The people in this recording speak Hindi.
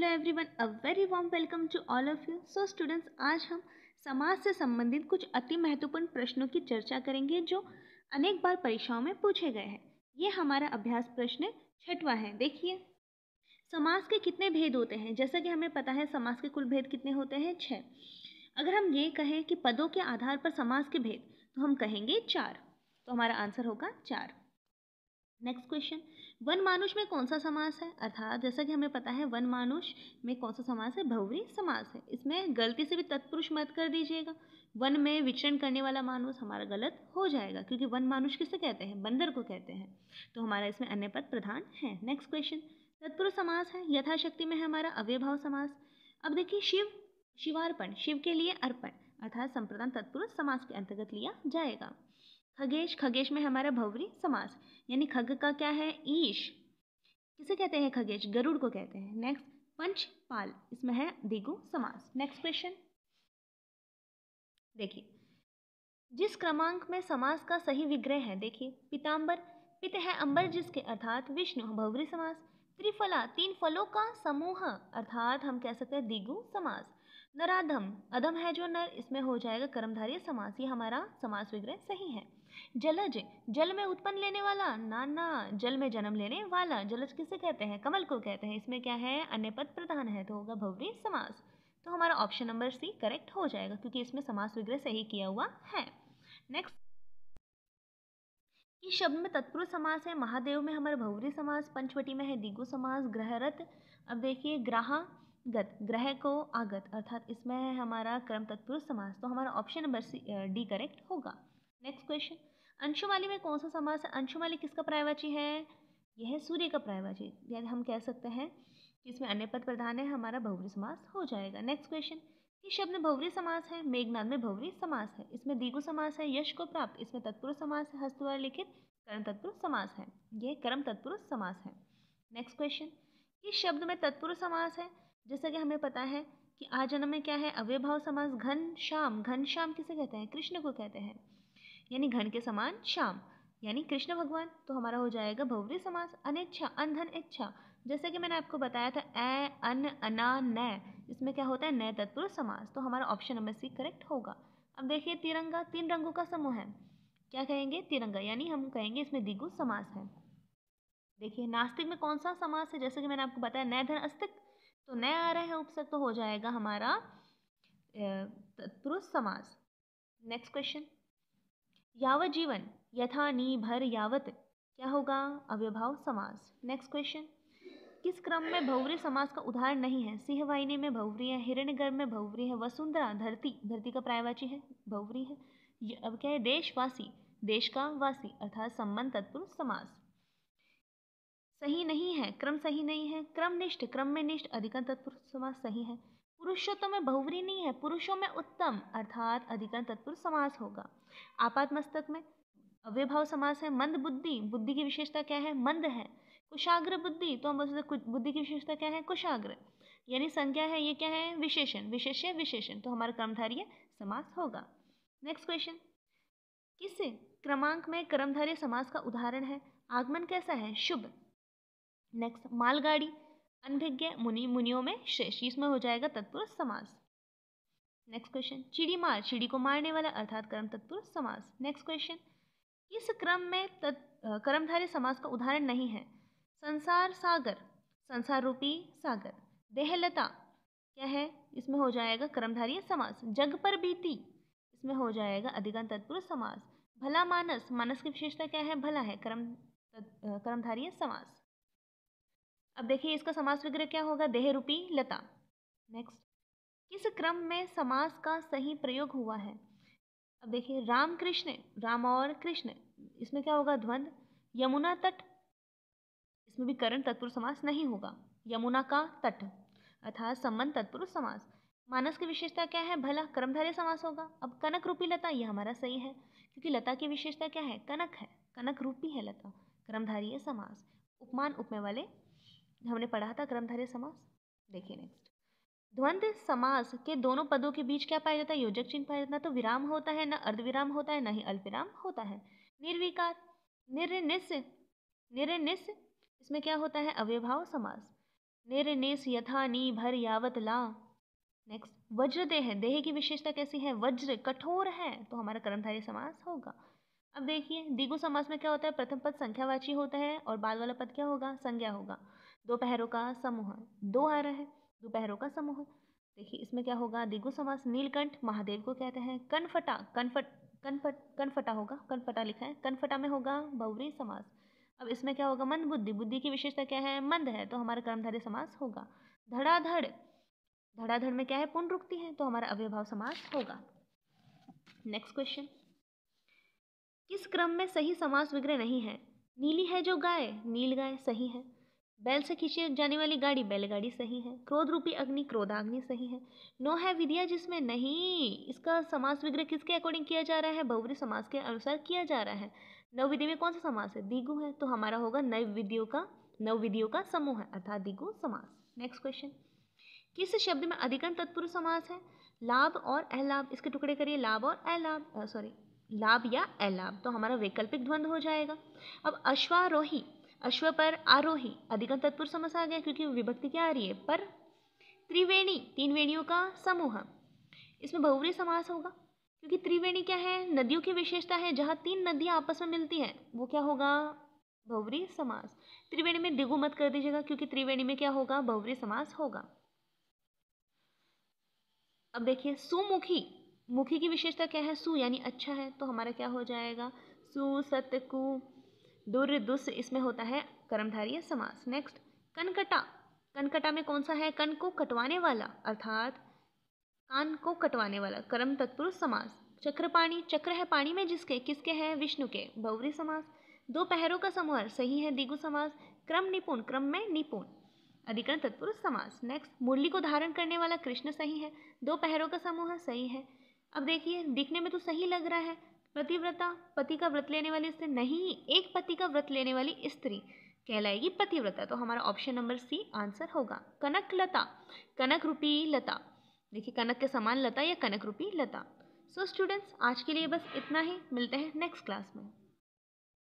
Hello everyone, a very warm welcome to all of you. So students, आज हम समाज से संबंधित कुछ अति महत्वपूर्ण प्रश्नों की चर्चा करेंगे जो अनेक बार परीक्षाओं में पूछे गए हैं। ये हमारा अभ्यास प्रश्न 6वां है। देखिए, समास के कितने भेद होते हैं। जैसा कि हमें पता है समास के कुल भेद कितने होते हैं, 6। अगर हम ये कहें कि पदों के आधार पर समास के भेद, तो हम कहेंगे 4। तो हमारा आंसर होगा 4। नेक्स्ट क्वेश्चन, वन मानुष में कौन सा समास है। अर्थात जैसा कि हमें पता है वन मानुष में कौन सा समास है, बहुव्रीहि समास है। इसमें गलती से भी तत्पुरुष मत कर दीजिएगा। वन में विचरण करने वाला मानुष हमारा गलत हो जाएगा, क्योंकि वन मानुष किसे कहते हैं, बंदर को कहते हैं। तो हमारा इसमें अन्य पद प्रधान है। नेक्स्ट क्वेश्चन, तत्पुरुष समास है, यथाशक्ति में है हमारा अव्ययभाव समास। अब देखिए, शिवार्पण, शिव के लिए अर्पण, अर्थात संप्रदान तत्पुरुष समास के अंतर्गत लिया जाएगा। खगेश, खगेश में हमारा बहुव्रीहि समास, यानी खग का क्या है, ईश। किसे कहते हैं खगेश, गरुड़ को कहते हैं। नेक्स्ट, पंचपाल, इसमें है द्विगु समास। नेक्स्ट क्वेश्चन देखिए, जिस क्रमांक में समास का सही विग्रह है। देखिए, पीताम्बर, पित है अंबर जिसके, अर्थात विष्णु, बहुव्रीहि समास। त्रिफला, 3 फलों का समूह, अर्थात हम कह सकते हैं द्विगु समास। नराधम, अधम है जो नर, इसमें हो जाएगा कर्मधारय समास। ये हमारा समास विग्रह सही है। जलज, जल में उत्पन्न लेने वाला, नाना, जल में जन्म लेने वाला। जलज किसे कहते हैं, कमल को कहते हैं। इसमें क्या है, अन्य पद प्रधान है, तो होगा बहुव्रीहि समास। तो हमारा ऑप्शन नंबर सी करेक्ट हो जाएगा, क्योंकि इसमें समास विग्रह सही किया हुआ है। नेक्स्ट, इस शब्द में तत्पुरुष समास है। महादेव में हमारा बहुव्रीहि समास, पंचवटी में है द्विगु समास। ग्रहरथ, अब देखिए ग्रहागत, ग्रह को आगत, अर्थात इसमें है हमारा कर्म तत्पुरुष समास। तो हमारा ऑप्शन नंबर डी करेक्ट होगा। नेक्स्ट क्वेश्चन, अंशुमाली में कौन सा समास है। अंशुमाली किसका पर्यायवाची है, यह है सूर्य का पर्यायवाची, यानी हम कह सकते हैं कि इसमें अन्य पद प्रधान है, हमारा बहुव्रीहि समास हो जाएगा। नेक्स्ट क्वेश्चन, इस शब्द में बहुव्रीहि समास है। मेघनाद में बहुव्रीहि समास है, इसमें द्विगु समास है। यश को प्राप्त, इसमें तत्पुरुष समास है। हस्त द्वारा लिखित, कर्म तत्पुरुष समास है, ये कर्म तत्पुरुष समास है। नेक्स्ट क्वेश्चन, इस शब्द में तत्पुरुष समास है। जैसा कि हमें पता है कि आजन्म में क्या है, अव्ययभाव समास। घनश्याम, घनश्याम किसे कहते हैं, कृष्ण को कहते हैं, यानी घन के समान श्याम, यानी कृष्ण भगवान। तो हमारा हो जाएगा बहुव्रीहि समास। अनिच्छा, अनधन इच्छा, जैसे कि मैंने आपको बताया था ए, अन, अना, न, इसमें क्या होता है, नए तत्पुरुष समास। तो हमारा ऑप्शन नंबर सी करेक्ट होगा। अब देखिए, तिरंगा, 3 रंगों का समूह है, क्या कहेंगे, तिरंगा, यानी हम कहेंगे इसमें द्विगु समास है। देखिए, नास्तिक में कौन सा समास है। जैसे कि मैंने आपको बताया नय धन अस्तिक, तो नय आ रहे हैं उपसर्ग, तो हो जाएगा हमारा तत्पुरुष समास। नेक्स्ट क्वेश्चन, यावत जीवन, यथा, नी, भर, यावत, क्या होगा, अव्ययभाव समास। नेक्स्ट क्वेश्चन, किस क्रम में बहुव्रीहि समास का उदाहरण नहीं है। सिंहवाहिनी में बहुव्रीहि है, हिरण्यगर्भ में बहुव्रीहि है। वसुंधरा, धरती, धरती का पर्यायवाची है, बहुव्रीहि है। अब क्या है, देशवासी, देश का वासी, अर्थात संबंध तत्पुरुष समास। सही नहीं है, क्रम सही नहीं है। क्रमनिष्ठ, क्रम में निष्ठ, अधिकरण तत्पुरुष समास सही है। पुरुषोत्तम में बहुव्रीहि नहीं है, पुरुषों में उत्तम, अर्थात अधिकरण तत्पुरुष समास होगा। आपात मस्तक में अव्ययभाव समास है। मंद बुद्धि, बुद्धि की विशेषता क्या है, मंद है। कुशाग्र बुद्धि, तो हम बोल सकते बुद्धि की विशेषता क्या है, कुशाग्र, यानी संज्ञा है, ये क्या है, विशेषण, विशेष्य विशेषण, तो हमारा कर्मधारय समास होगा। नेक्स्ट क्वेश्चन, किस क्रमांक में कर्मधारय समास का उदाहरण है। आगमन कैसा है, शुभ। नेक्स्ट, मालगाड़ी, अनभिज्ञ, मुनि, मुनियों में श्रेष्ठ, इसमें हो जाएगा तत्पुरुष समास। नेक्स्ट क्वेश्चन, चिड़ी मार, चिड़ी को मारने वाला, अर्थात कर्म तत्पुरुष समास। नेक्स्ट क्वेश्चन, इस क्रम में कर्मधारय समास का उदाहरण नहीं है। संसार सागर, संसार रूपी सागर। देहलता, क्या है, इसमें हो जाएगा कर्मधारय समास। जग पर बीती, इसमें हो जाएगा अधिगम तत्पुरुष समास। भला मानस, मानस की विशेषता क्या है, भला है, कर्मधारय समास। अब देखिए, इसका समास विग्रह क्या होगा, देह रूपी लता। नेक्स्ट, किस क्रम में समास का सही प्रयोग हुआ है। अब देखिए, राम कृष्ण, राम और कृष्ण, इसमें क्या होगा, द्वंद्व। यमुना तट, इसमें भी करण तत्पुरुष समास नहीं होगा। यमुना का तट, अर्थात संबंध तत्पुरुष समास। मानस की विशेषता क्या है, भला, कर्मधारय समास होगा। अब कनक रूपी लता, ये हमारा सही है, क्योंकि लता की विशेषता क्या है, कनक है, कनक रूपी है लता, कर्मधारय समास। उपमान उपमेय वाले हमने पढ़ा था कर्मधारय समास। देखिए नेक्स्ट, द्वंद्व समास के दोनों पदों के बीच क्या पाया जाता है, योजक चिन्ह पाया जाता है। तो विराम होता है, ना अर्धविराम होता है, ना ही अल्पविराम होता है। निर्विकार, निर्निस, निर्निस, इसमें क्या होता है, अव्ययभाव समास। निर्निस यथा नी भर यावत ला। नेक्स्ट, वज्र देह, देह की विशेषता कैसी है? वज्र, कठोर है, तो हमारा कर्मधारय समास होगा। अब देखिए द्विगु समास में क्या होता है? प्रथम पद संख्यावाची होता है और बाद वाला पद क्या होगा? संज्ञा होगा। दोपहरों का समूह, दो आ रहा है, दोपहरों का समूह। देखिए इसमें क्या होगा? द्विगु समास। नीलकंठ महादेव को कहते हैं। कनफटा, कनफटा होगा, कनफटा लिखा है, कनफटा में होगा बहुव्रीहि समास। अब इसमें क्या होगा? मंद बुद्धि, बुद्धि की विशेषता क्या है? मंद है, तो हमारा कर्मधारय समास होगा। धड़ाधड़, धड़ाधड़ में क्या है? पुनरुक्ति है, तो हमारा अव्ययभाव समास होगा। नेक्स्ट क्वेश्चन, किस क्रम में सही समास विग्रह नहीं है? नीली है जो गाय, नील गाय सही है। बैल से खींची जाने वाली गाड़ी, बैलगाड़ी सही है। क्रोध रूपी अग्नि, क्रोधाग्नि सही है। नो है विधिया जिसमें, नहीं, इसका समास विग्रह किसके अकॉर्डिंग किया जा रहा है? बहुव्रीहि समास के अनुसार किया जा रहा है। नव विधि में कौन सा समास है? द्विगु है, तो हमारा होगा नव विधियों का समूह है, अर्थात द्विगु समास। नेक्स्ट क्वेश्चन, किस शब्द में अधिकरण तत्पुरुष समास है? लाभ और अलाभ, इसके टुकड़े करिए, लाभ और अलाभ, लाभ या अलाभ, तो हमारा वैकल्पिक द्वंद्व हो जाएगा। अब अश्वारोही, अश्व पर आरोही, अधिकरण तत्पुरुष समास आ गया, क्योंकि विभक्ति क्या आ रही है? पर। त्रिवेणी, तीन वेणियों का समूह, इसमें बहुव्रीहि समास होगा, क्योंकि त्रिवेणी क्या है? नदियों की विशेषता है, जहाँ तीन नदियां आपस में मिलती हैं, वो क्या होगा? बहुव्रीहि समास। त्रिवेणी में द्विगु मत कर दीजिएगा, क्योंकि त्रिवेणी में क्या होगा? बहुव्रीहि समास होगा। अब देखिए सुमुखी, मुखी की विशेषता क्या है? सु यानी अच्छा है, तो हमारा क्या हो जाएगा? सु, सत, कु, दुर, दुस, इसमें होता है कर्मधारय समास। नेक्स्ट, कनकटा, कनकटा में कौन सा है? कन को कटवाने वाला, अर्थात कान को कटवाने वाला, कर्म तत्पुरुष समास। चक्रपाणी, चक्र है पानी में जिसके, किसके है? विष्णु के, बहुव्रीहि समास। दो पहरों का समूह सही है, द्विगु समास। क्रम निपुण, क्रम में निपुण, अधिकरण तत्पुरुष समास। नेक्स्ट, मुरली को धारण करने वाला कृष्ण सही है, दो पहरों का समूह सही है। अब देखिए दिखने में तो सही लग रहा है, पतिव्रता, पति का व्रत लेने वाली स्त्री नहीं, एक पति का व्रत लेने वाली स्त्री कहलाएगी पतिव्रता, तो हमारा ऑप्शन नंबर सी आंसर होगा। कनक लता, कनक रूपी लता, देखिए कनक के समान लता या कनक रूपी लता। सो स्टूडेंट्स, आज के लिए बस इतना ही, मिलते हैं नेक्स्ट क्लास में।